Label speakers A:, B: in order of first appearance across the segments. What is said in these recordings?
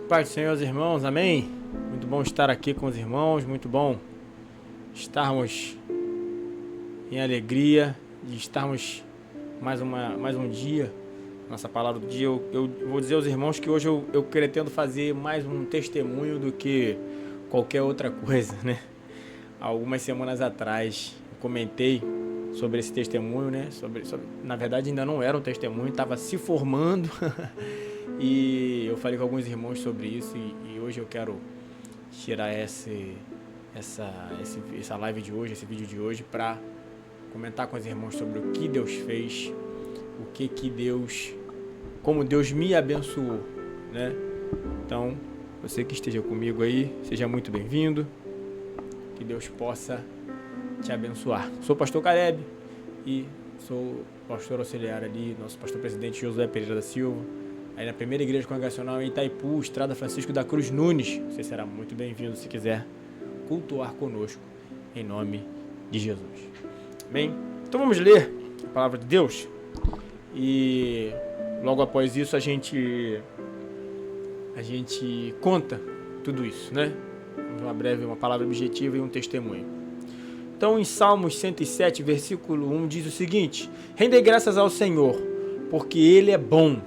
A: Paz do Senhor, os irmãos, amém? Muito bom estar aqui com os irmãos, muito bom estarmos em alegria de estarmos mais um dia, nossa palavra do dia. Eu vou dizer aos irmãos que hoje eu pretendo fazer mais um testemunho do que qualquer outra coisa, né? Algumas semanas atrás eu comentei sobre esse testemunho, né? Na verdade ainda não era um testemunho, estava se formando. E eu falei com alguns irmãos sobre isso e hoje eu quero tirar essa live de hoje, esse vídeo de hoje, para comentar com os irmãos sobre o que Deus fez, como Deus me abençoou, né? Então, você que esteja comigo aí, seja muito bem-vindo, que Deus possa te abençoar. Sou o pastor Caleb e sou pastor auxiliar ali, nosso pastor presidente Josué Pereira da Silva, aí na primeira igreja congregacional em Itaipu, Estrada Francisco da Cruz Nunes. Você será muito bem-vindo se quiser cultuar conosco, em nome de Jesus. Bem, então vamos ler a palavra de Deus e logo após isso a gente conta tudo isso, né? Uma palavra objetiva e um testemunho. Então em Salmos 107, versículo 1 diz o seguinte: rendei graças ao Senhor, porque Ele é bom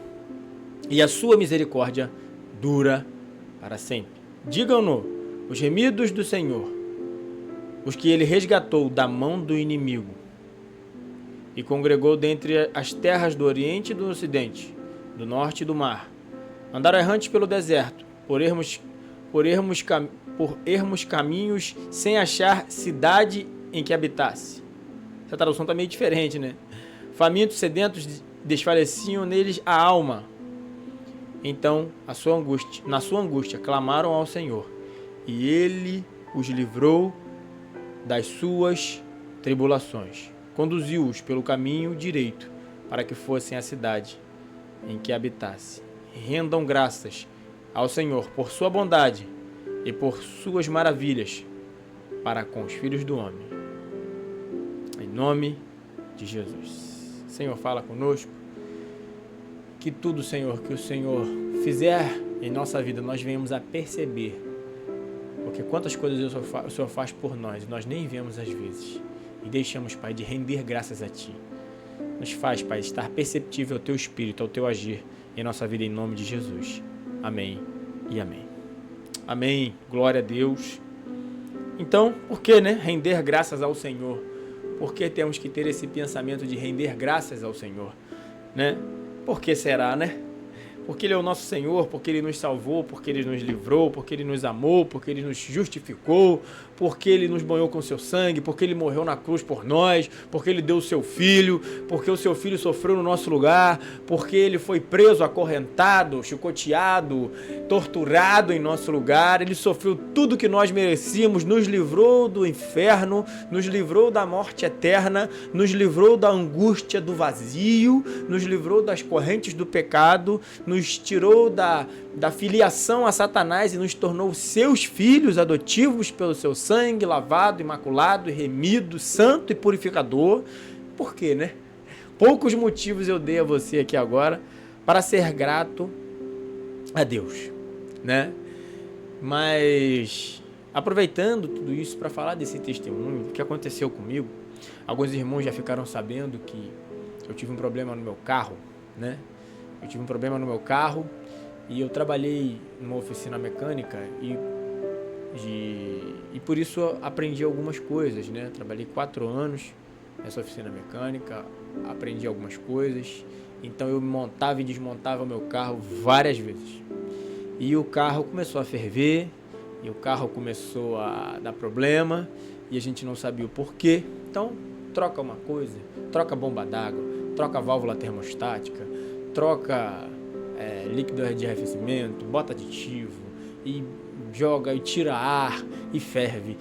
A: e a sua misericórdia dura para sempre. Digam-no os remidos do Senhor, os que ele resgatou da mão do inimigo e congregou dentre as terras do Oriente e do Ocidente, do Norte e do Mar. Andaram errantes pelo deserto, por ermos caminhos, sem achar cidade em que habitasse. Essa tradução está meio diferente, né? Famintos, sedentos, desfaleciam neles a alma. Então, na sua angústia, clamaram ao Senhor, e Ele os livrou das suas tribulações. Conduziu-os pelo caminho direito, para que fossem à cidade em que habitasse. Rendam graças ao Senhor por sua bondade e por suas maravilhas para com os filhos do homem. Em nome de Jesus. Senhor, fala conosco. Que tudo, Senhor, que o Senhor fizer em nossa vida, nós venhamos a perceber. Porque quantas coisas o Senhor faz por nós, e nós nem vemos às vezes. E deixamos, Pai, de render graças a Ti. Nos faz, Pai, estar perceptível ao Teu Espírito, ao Teu agir em nossa vida, em nome de Jesus. Amém e amém. Amém. Glória a Deus. Então, por que, né? Render graças ao Senhor. Por que temos que ter esse pensamento de render graças ao Senhor, né? Por que será, né? Porque Ele é o nosso Senhor, porque Ele nos salvou, porque Ele nos livrou, porque Ele nos amou, porque Ele nos justificou, porque Ele nos banhou com seu sangue, porque Ele morreu na cruz por nós, porque Ele deu o seu Filho, porque o seu Filho sofreu no nosso lugar, porque Ele foi preso, acorrentado, chicoteado, torturado em nosso lugar. Ele sofreu tudo que nós merecíamos, nos livrou do inferno, nos livrou da morte eterna, nos livrou da angústia do vazio, nos livrou das correntes do pecado, nos tirou da filiação a Satanás e nos tornou seus filhos adotivos pelo seu sangue, lavado, imaculado, remido, santo e purificador. Por quê, né? Poucos motivos eu dei a você aqui agora para ser grato a Deus, né? Mas aproveitando tudo isso para falar desse testemunho, o que aconteceu comigo, alguns irmãos já ficaram sabendo que eu tive um problema no meu carro, né? Eu tive um problema no meu carro e eu trabalhei numa oficina mecânica e por isso aprendi algumas coisas, né? Trabalhei 4 anos nessa oficina mecânica, aprendi algumas coisas, então eu montava e desmontava o meu carro várias vezes. E o carro começou a ferver, e o carro começou a dar problema, e a gente não sabia o porquê. Então, troca uma coisa, troca a bomba d'água, troca a válvula termostática, troca líquido de arrefecimento, bota aditivo e joga e tira ar e ferve,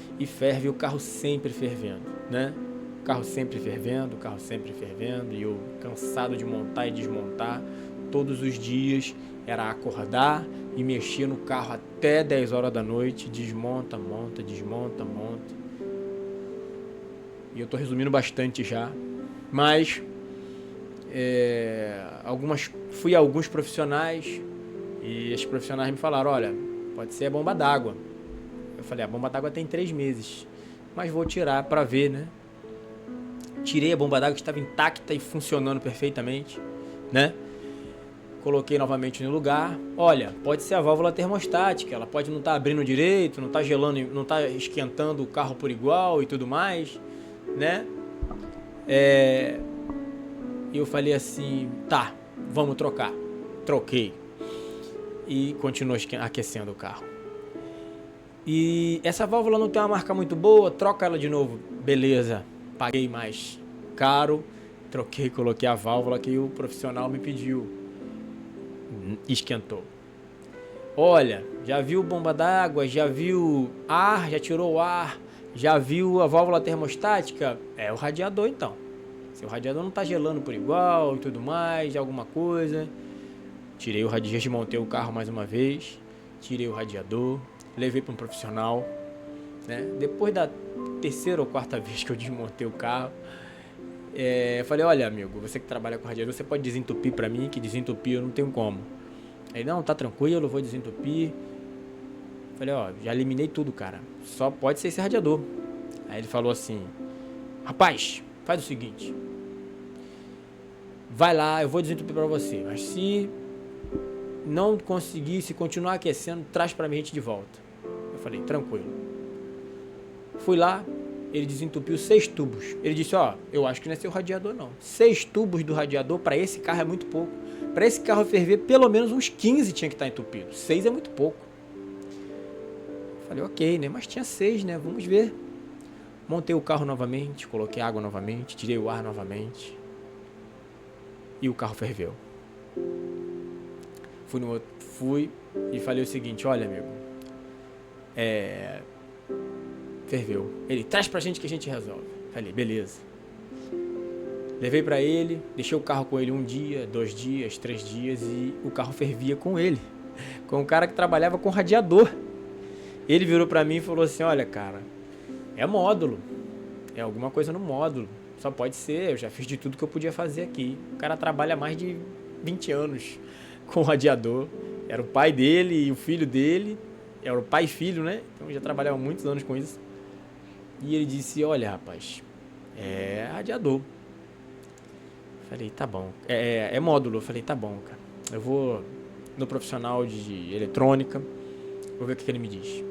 A: o carro sempre fervendo, né? O carro sempre fervendo, e eu cansado de montar e desmontar todos os dias, era acordar e mexer no carro até 10 horas da noite, desmonta, monta, desmonta, monta. E eu tô resumindo bastante já, mas fui a alguns profissionais E os profissionais me falaram, olha, pode ser a bomba d'água. Eu falei, a bomba d'água tem 3 meses, mas vou tirar pra ver, né? Tirei a bomba d'água que estava intacta e funcionando perfeitamente, né? Coloquei novamente no lugar. Olha, pode ser a válvula termostática, ela pode não estar abrindo direito, não estar gelando, não estar esquentando o carro por igual e tudo mais, né? E eu falei assim, tá, vamos trocar. Troquei. E continuou aquecendo o carro. E essa válvula não tem uma marca muito boa, troca ela de novo. Beleza, paguei mais caro, troquei, coloquei a válvula que o profissional me pediu. Esquentou. Olha, já viu bomba d'água, já viu ar, já tirou o ar, já viu a válvula termostática? É o radiador então. Se o radiador não tá gelando por igual e tudo mais, alguma coisa. Tirei o radiador, desmontei o carro mais uma vez, tirei o radiador, levei para um profissional, né? Depois da terceira ou quarta vez que eu desmontei o carro, eu falei, olha amigo, você que trabalha com radiador, você pode desentupir para mim, que desentupir eu não tenho como. Ele, não, tá tranquilo, eu vou desentupir. Falei, ó, já eliminei tudo, cara, só pode ser esse radiador. Aí ele falou assim, rapaz, faz o seguinte, vai lá, eu vou desentupir para você, mas se não conseguir, se continuar aquecendo, traz pra mim de volta. Eu falei, tranquilo. Fui lá, ele desentupiu 6 tubos. Ele disse, ó, eu acho que não é seu radiador não. 6 tubos do radiador pra esse carro é muito pouco. Pra esse carro ferver, pelo menos uns 15 tinha que estar entupido. 6 é muito pouco. Eu falei, ok, né? Mas tinha 6, né? Vamos ver. Montei o carro novamente, coloquei água novamente, tirei o ar novamente. E o carro ferveu. Fui e falei o seguinte, olha amigo, ferveu. Ele, traz pra gente que a gente resolve. Falei, beleza. Levei pra ele, deixei o carro com ele 1 dia, 2 dias, 3 dias e o carro fervia com ele. Com um cara que trabalhava com radiador. Ele virou pra mim e falou assim, olha cara, é módulo, é alguma coisa no módulo. Só pode ser, eu já fiz de tudo que eu podia fazer aqui. O cara trabalha há mais de 20 anos com radiador. Era o pai dele e o filho dele. Era o pai e filho, né? Então já trabalhava há muitos anos com isso. E ele disse, olha rapaz, é radiador. Falei, tá bom. É módulo. Eu falei, tá bom, cara. Eu vou no profissional de eletrônica. Vou ver o que ele me diz.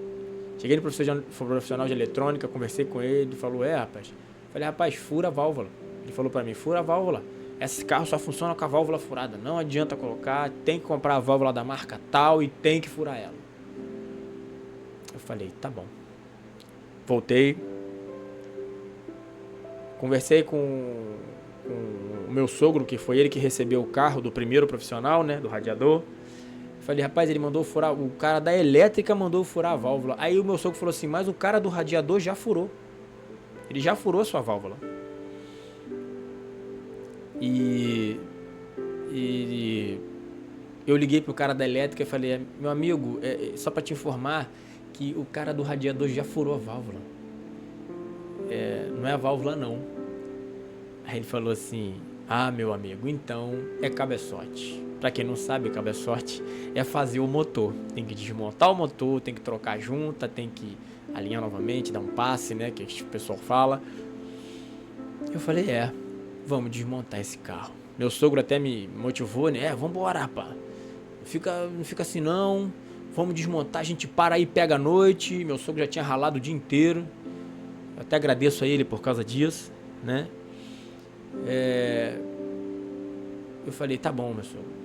A: Cheguei no profissional de eletrônica, conversei com ele. Falou, rapaz. Falei, rapaz, fura a válvula. Ele falou pra mim, fura a válvula. Esse carro só funciona com a válvula furada. Não adianta colocar, tem que comprar a válvula da marca tal e tem que furar ela. Eu falei, tá bom. Voltei. Conversei com o meu sogro, que foi ele que recebeu o carro do primeiro profissional, né, do radiador. Falei, rapaz, ele mandou furar, o cara da elétrica mandou furar a válvula. Aí o meu sogro falou assim, mas o cara do radiador já furou. Ele já furou a sua válvula. E eu liguei pro cara da elétrica e falei, meu amigo, só pra te informar que o cara do radiador já furou a válvula. Não é a válvula não. Aí ele falou assim, meu amigo, então é cabeçote. Pra quem não sabe, cabeçote é fazer o motor. Tem que desmontar o motor, tem que trocar a junta, tem que alinhar novamente, dar um passe, né, que o pessoal fala. Eu falei, vamos desmontar esse carro. Meu sogro até me motivou, né? Vambora, rapaz. Não fica assim não. Vamos desmontar, a gente para aí, pega a noite. Meu sogro já tinha ralado o dia inteiro. Eu até agradeço a ele por causa disso, né? Eu falei, tá bom, meu sogro.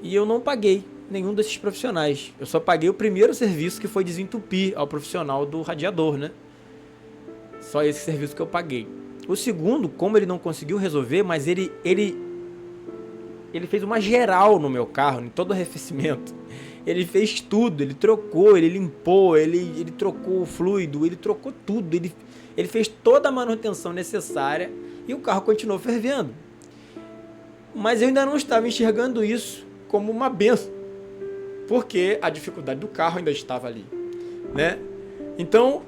A: E eu não paguei nenhum desses profissionais. Eu só paguei o primeiro serviço, que foi desentupir ao profissional do radiador, né? Só esse serviço que eu paguei. O segundo, como ele não conseguiu resolver, mas ele fez uma geral no meu carro, em todo o arrefecimento. Ele fez tudo, ele trocou, ele limpou, ele trocou o fluido, ele trocou tudo. Ele fez toda a manutenção necessária e o carro continuou fervendo. Mas eu ainda não estava enxergando isso como uma benção, porque a dificuldade do carro ainda estava ali, né? Então,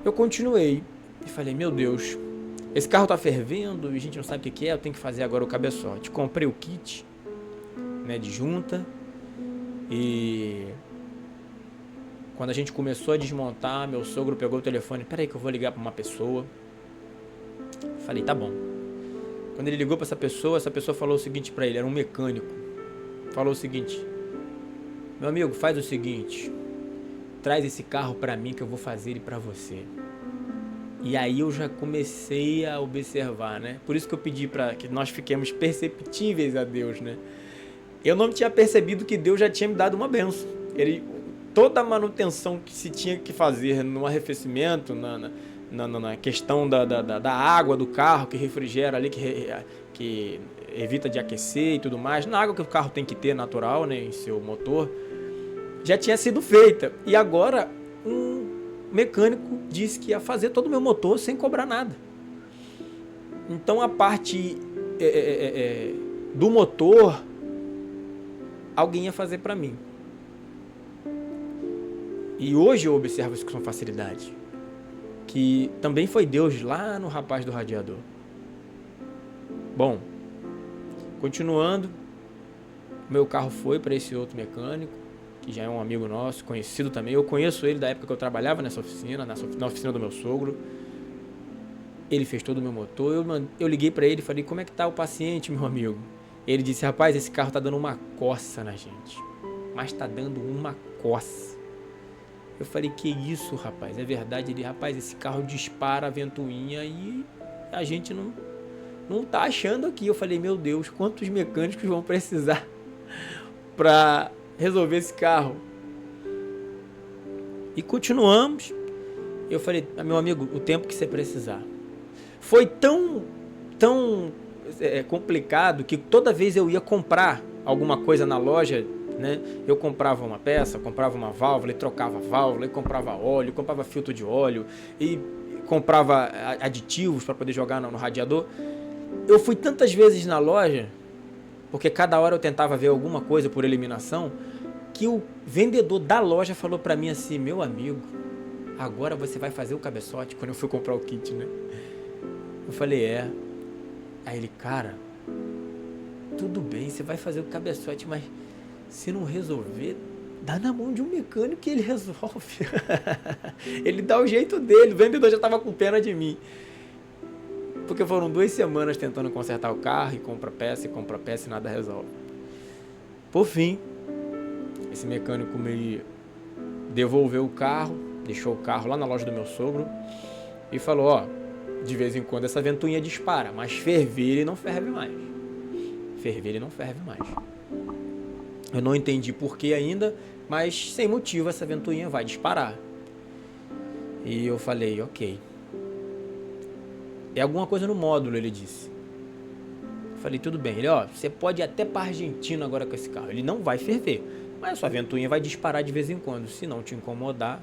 A: eu continuei e falei, meu Deus, esse carro tá fervendo e a gente não sabe o que é, eu tenho que fazer agora o cabeçote. Comprei o kit, né, de junta. E quando a gente começou a desmontar, meu sogro pegou o telefone, peraí que eu vou ligar para uma pessoa. Falei, tá bom. Quando ele ligou para essa pessoa falou o seguinte para ele, era um mecânico. Falou o seguinte, meu amigo, faz o seguinte, traz esse carro para mim que eu vou fazer ele para você. E aí eu já comecei a observar, né? Por isso que eu pedi para que nós fiquemos perceptíveis a Deus, né? Eu não tinha percebido que Deus já tinha me dado uma bênção. Toda a manutenção que se tinha que fazer no arrefecimento, na questão da água do carro, que refrigera ali, que evita de aquecer e tudo mais, na água que o carro tem que ter natural, né, em seu motor, já tinha sido feita. E agora um mecânico disse que ia fazer todo o meu motor sem cobrar nada. Então a parte do motor alguém ia fazer para mim. E hoje eu observo isso com facilidade, que também foi Deus lá no rapaz do radiador. Bom, continuando, meu carro foi para esse outro mecânico, que já é um amigo nosso, conhecido também. Eu conheço ele da época que eu trabalhava nessa oficina, na oficina do meu sogro. Ele fez todo o meu motor. Eu liguei para ele e falei, como é que tá o paciente, meu amigo? Ele disse, rapaz, esse carro tá dando uma coça na gente. Mas tá dando uma coça. Eu falei, que isso, rapaz? É verdade? Ele, rapaz, esse carro dispara a ventoinha e a gente não tá achando aqui. Eu falei, meu Deus, quantos mecânicos vão precisar para resolver esse carro? E continuamos. Eu falei, meu amigo, o tempo que você precisar. Foi tão complicado que toda vez eu ia comprar alguma coisa na loja, né? Eu comprava uma peça, comprava uma válvula e trocava a válvula, e comprava óleo, comprava filtro de óleo e comprava aditivos para poder jogar no radiador. Eu fui tantas vezes na loja, porque cada hora eu tentava ver alguma coisa por eliminação, que o vendedor da loja falou para mim assim, meu amigo, agora você vai fazer o cabeçote, quando eu fui comprar o kit, né? Eu falei, Aí ele, cara, tudo bem, você vai fazer o cabeçote, mas se não resolver, dá na mão de um mecânico que ele resolve. Ele dá o jeito dele, o vendedor já tava com pena de mim. Porque foram 2 semanas tentando consertar o carro, e compra peça e nada resolve. Por fim, esse mecânico me devolveu o carro, deixou o carro lá na loja do meu sogro e falou, de vez em quando essa ventoinha dispara, mas ferver ele não ferve mais. Eu não entendi por que ainda, mas sem motivo essa ventoinha vai disparar. E eu falei, ok. É alguma coisa no módulo, ele disse. Eu falei, tudo bem. Ele, você pode ir até para Argentina agora com esse carro. Ele não vai ferver, mas a sua ventoinha vai disparar de vez em quando. Se não te incomodar.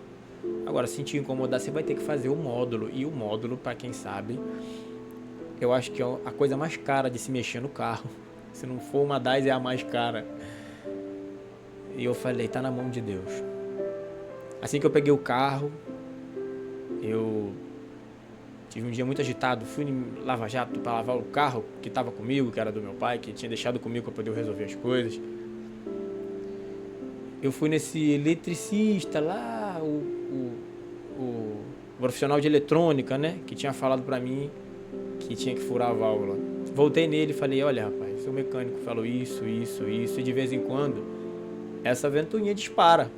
A: Agora, se te incomodar, você vai ter que fazer o módulo. E o módulo, para quem sabe, eu acho que é a coisa mais cara de se mexer no carro. Se não for uma das, é a mais cara. E eu falei, tá na mão de Deus. Assim que eu peguei o carro, eu tive um dia muito agitado. Fui em Lava Jato para lavar o carro que estava comigo, que era do meu pai, que tinha deixado comigo para poder resolver as coisas. Eu fui nesse eletricista lá, o profissional de eletrônica, né? Que tinha falado para mim que tinha que furar a válvula. Voltei nele e falei, olha rapaz, o mecânico falou isso, e de vez em quando essa ventoinha dispara.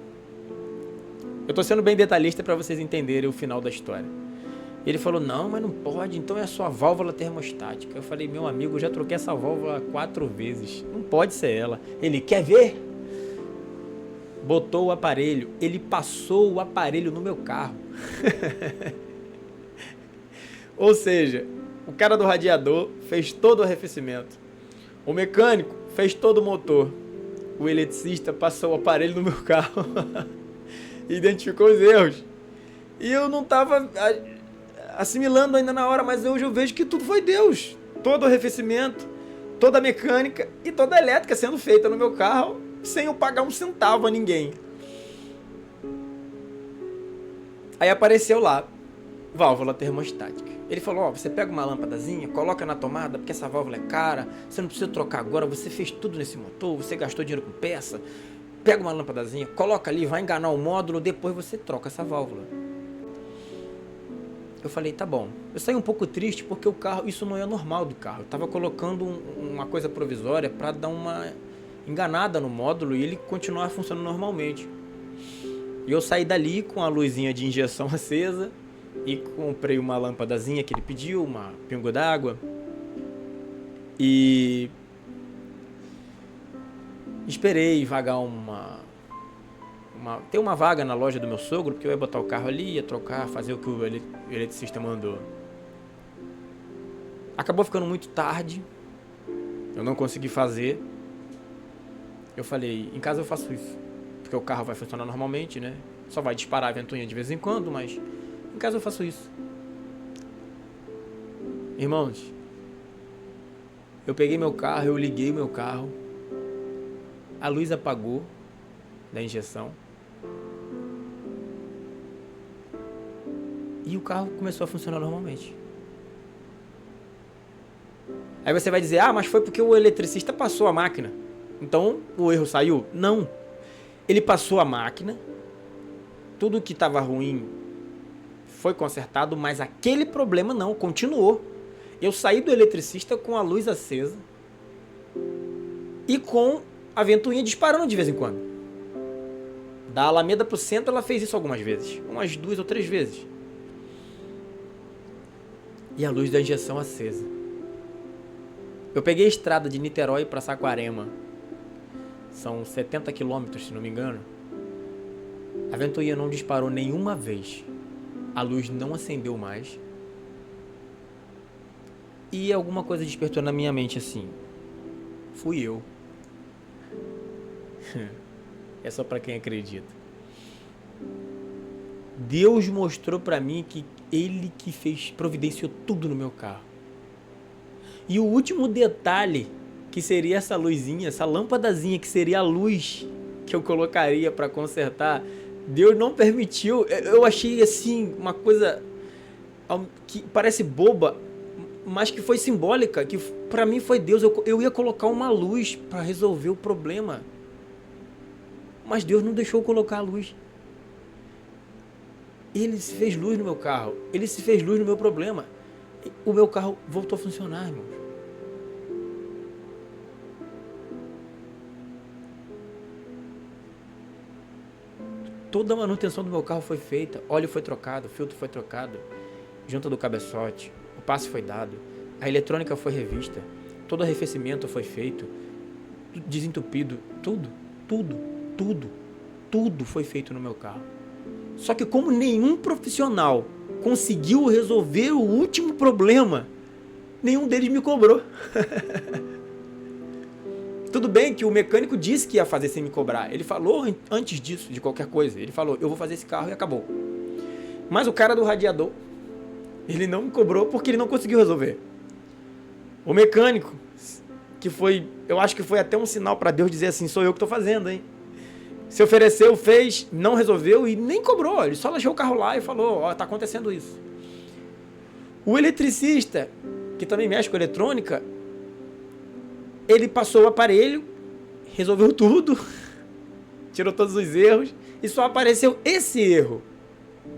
A: Eu tô sendo bem detalhista para vocês entenderem o final da história. Ele falou, não, mas não pode, então é a sua válvula termostática. Eu falei, meu amigo, eu já troquei essa válvula 4 vezes, não pode ser ela. Ele, quer ver? Botou o aparelho, ele passou o aparelho no meu carro. Ou seja, o cara do radiador fez todo o arrefecimento. O mecânico fez todo o motor. O eletricista passou o aparelho no meu carro. Identificou os erros. E eu não estava assimilando ainda na hora, mas hoje eu vejo que tudo foi Deus. Todo o arrefecimento, toda a mecânica e toda a elétrica sendo feita no meu carro, sem eu pagar um centavo a ninguém. Aí apareceu lá, válvula termostática. Ele falou, ó, você pega uma lâmpadazinha, coloca na tomada, porque essa válvula é cara, você não precisa trocar agora, você fez tudo nesse motor, você gastou dinheiro com peça, pega uma lâmpadazinha, coloca ali, vai enganar o módulo, depois você troca essa válvula. Eu falei, tá bom. Eu saí um pouco triste porque o carro, isso não é normal do carro. Eu tava colocando uma coisa provisória para dar uma enganada no módulo e ele continuar funcionando normalmente. E eu saí dali com a luzinha de injeção acesa e comprei uma lâmpadazinha que ele pediu, uma pingo d'água. E esperei vagar tem uma vaga na loja do meu sogro, porque eu ia botar o carro ali, ia trocar, fazer o que o eletricista mandou. Acabou ficando muito tarde, eu não consegui fazer. Eu falei, em casa eu faço isso, porque o carro vai funcionar normalmente, né? Só vai disparar a ventoinha de vez em quando, mas em casa eu faço isso. Irmãos, eu peguei meu carro, eu liguei meu carro, a luz apagou da injeção e o carro começou a funcionar normalmente. Aí você vai dizer, ah, mas foi porque o eletricista passou a máquina, então o erro saiu? Não, ele passou a máquina, tudo que estava ruim foi consertado, mas aquele problema não, continuou. Eu saí do eletricista com a luz acesa e com a ventoinha disparando de vez em quando. Da Alameda pro centro ela fez isso algumas vezes, umas 2 ou 3 vezes. E a luz da injeção acesa. Eu peguei a estrada de Niterói para Saquarema. São 70 quilômetros, se não me engano. A ventoinha não disparou nenhuma vez. A luz não acendeu mais. E alguma coisa despertou na minha mente assim. Fui eu. É só para quem acredita. Deus mostrou para mim que Ele que providenciou tudo no meu carro. E o último detalhe, que seria essa luzinha, essa lâmpadazinha, que seria a luz que eu colocaria para consertar, Deus não permitiu. Eu achei assim uma coisa que parece boba, mas que foi simbólica, que para mim foi Deus. Eu ia colocar uma luz para resolver o problema, mas Deus não deixou eu colocar a luz. Ele se fez luz no meu carro, Ele se fez luz no meu problema. O meu carro voltou a funcionar, irmãos. Toda a manutenção do meu carro foi feita, óleo foi trocado, filtro foi trocado, junta do cabeçote, o passe foi dado, a eletrônica foi revista, todo o arrefecimento foi feito, desentupido, tudo foi feito no meu carro. Só que como nenhum profissional conseguiu resolver o último problema, nenhum deles me cobrou. Tudo bem que o mecânico disse que ia fazer sem me cobrar. Ele falou antes disso, de qualquer coisa. Ele falou, eu vou fazer esse carro e acabou. Mas o cara do radiador, ele não me cobrou porque ele não conseguiu resolver. O mecânico, que foi, eu acho que foi até um sinal para Deus dizer assim, sou eu que estou fazendo, hein? Se ofereceu, fez, não resolveu e nem cobrou. Ele só deixou o carro lá e falou, ó, tá acontecendo isso. O eletricista, que também mexe com eletrônica, ele passou o aparelho, resolveu tudo, tirou todos os erros e só apareceu esse erro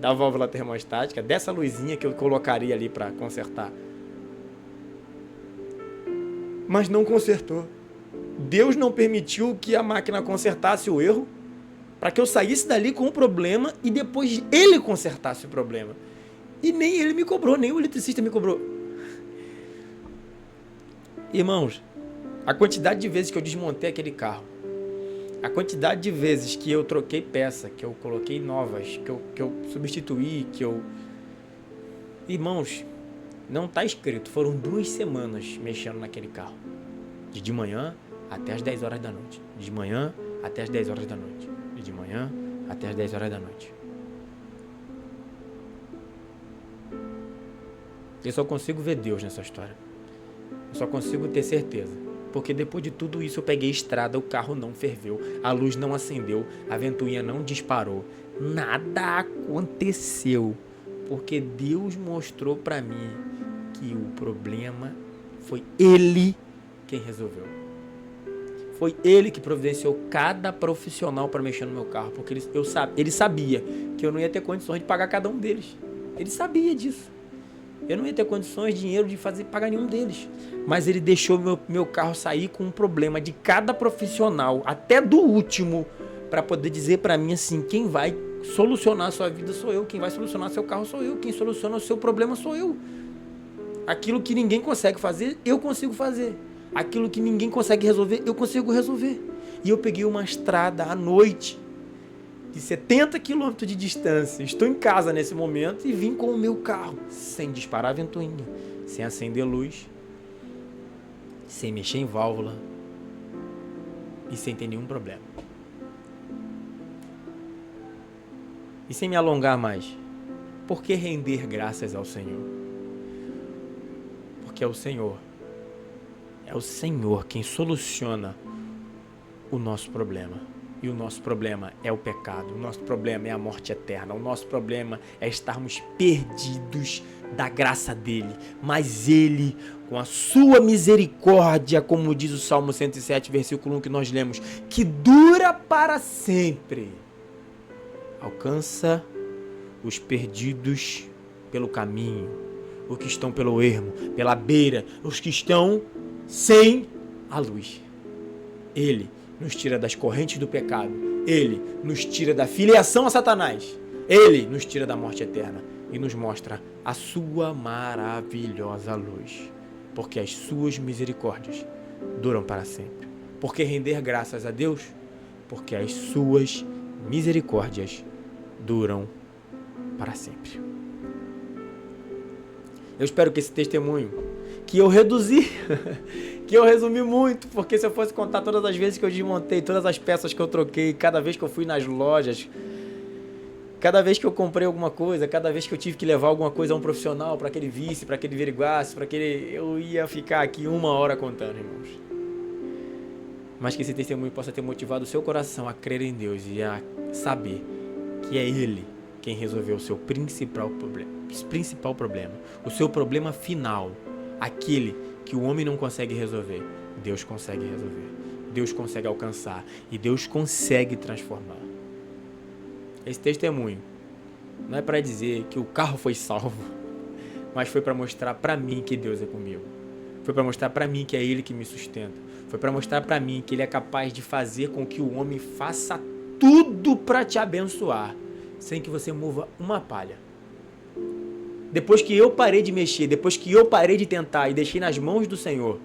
A: da válvula termostática, dessa luzinha que eu colocaria ali para consertar. Mas não consertou. Deus não permitiu que a máquina consertasse o erro para que eu saísse dali com o problema e depois ele consertasse o problema. E nem ele me cobrou, nem o eletricista me cobrou. Irmãos, a quantidade de vezes que eu desmontei aquele carro, a quantidade de vezes que eu troquei peça, que eu coloquei novas, que eu substituí, Irmãos, não está escrito, foram 2 semanas mexendo naquele carro. De manhã até as 10 horas da noite. De manhã até as 10 horas da noite. De manhã até as 10 horas da noite. Eu só consigo ver Deus nessa história. Eu só consigo ter certeza. Porque depois de tudo isso eu peguei estrada, o carro não ferveu, a luz não acendeu, a ventoinha não disparou. Nada aconteceu. Porque Deus mostrou para mim que o problema foi Ele quem resolveu. Foi Ele que providenciou cada profissional para mexer no meu carro. Porque ele sabia que eu não ia ter condições de pagar cada um deles. Ele sabia disso. Eu não ia ter condições, dinheiro de pagar nenhum deles. Mas ele deixou meu carro sair com um problema de cada profissional, até do último, para poder dizer para mim assim, quem vai solucionar a sua vida sou eu, quem vai solucionar seu carro sou eu, quem soluciona o seu problema sou eu. Aquilo que ninguém consegue fazer, eu consigo fazer. Aquilo que ninguém consegue resolver, eu consigo resolver. E eu peguei uma estrada à noite, de 70 quilômetros de distância. Estou em casa nesse momento e vim com o meu carro, sem disparar a ventoinha, sem acender luz, sem mexer em válvula e sem ter nenhum problema. E sem me alongar mais, por que render graças ao Senhor? Porque é o Senhor quem soluciona o nosso problema. E o nosso problema é o pecado, o nosso problema é a morte eterna, o nosso problema é estarmos perdidos da graça dele. Mas ele, com a sua misericórdia, como diz o Salmo 107, versículo 1 que nós lemos, que dura para sempre, alcança os perdidos pelo caminho, os que estão pelo ermo, pela beira, os que estão sem a luz. Ele nos tira das correntes do pecado. Ele nos tira da filiação a Satanás. Ele nos tira da morte eterna e nos mostra a sua maravilhosa luz. Porque as suas misericórdias duram para sempre. Por que render graças a Deus? Porque as suas misericórdias duram para sempre. Eu espero que esse testemunho, que eu reduzi, que eu resumi muito, porque se eu fosse contar todas as vezes que eu desmontei, todas as peças que eu troquei, cada vez que eu fui nas lojas, cada vez que eu comprei alguma coisa, cada vez que eu tive que levar alguma coisa a um profissional, para aquele vice, para aquele averiguasse, para aquele... eu ia ficar aqui 1 hora contando, irmãos. Mas que esse testemunho possa ter motivado o seu coração a crer em Deus e a saber que é Ele quem resolveu o seu principal problema, o seu problema final, aquele que o homem não consegue resolver, Deus consegue resolver, Deus consegue alcançar e Deus consegue transformar. Esse testemunho não é para dizer que o carro foi salvo, mas foi para mostrar para mim que Deus é comigo. Foi para mostrar para mim que é Ele que me sustenta. Foi para mostrar para mim que Ele é capaz de fazer com que o homem faça tudo para te abençoar, sem que você mova uma palha. Depois que eu parei de mexer, depois que eu parei de tentar e deixei nas mãos do Senhor,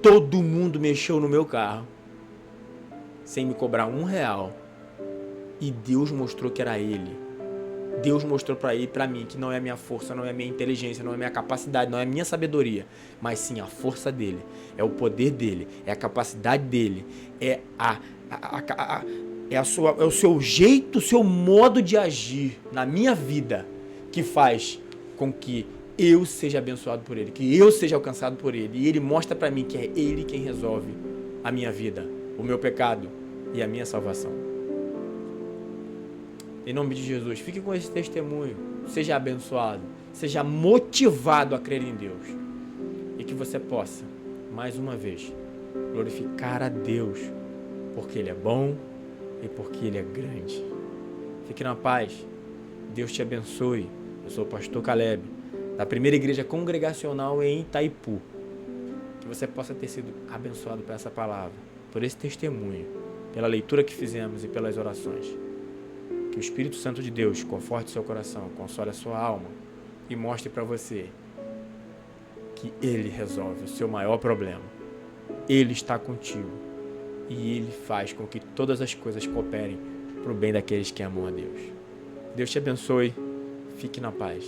A: todo mundo mexeu no meu carro, sem me cobrar R$1. E Deus mostrou que era Ele. Deus mostrou para mim que não é a minha força, não é a minha inteligência, não é a minha capacidade, não é a minha sabedoria, mas sim a força dEle, é o poder dEle, é a capacidade dEle, é o seu jeito, o seu modo de agir na minha vida que faz com que eu seja abençoado por Ele, que eu seja alcançado por Ele. E Ele mostra para mim que é Ele quem resolve a minha vida, o meu pecado e a minha salvação. Em nome de Jesus, fique com esse testemunho, seja abençoado, seja motivado a crer em Deus e que você possa, mais uma vez, glorificar a Deus, porque Ele é bom e porque Ele é grande. Fique na paz, Deus te abençoe. Eu sou o pastor Caleb, da primeira igreja congregacional em Itaipu. Que você possa ter sido abençoado por essa palavra, por esse testemunho, pela leitura que fizemos e pelas orações. Que o Espírito Santo de Deus conforte seu coração, console a sua alma e mostre para você que Ele resolve o seu maior problema. Ele está contigo e Ele faz com que todas as coisas cooperem para o bem daqueles que amam a Deus. Deus te abençoe. Fique na paz.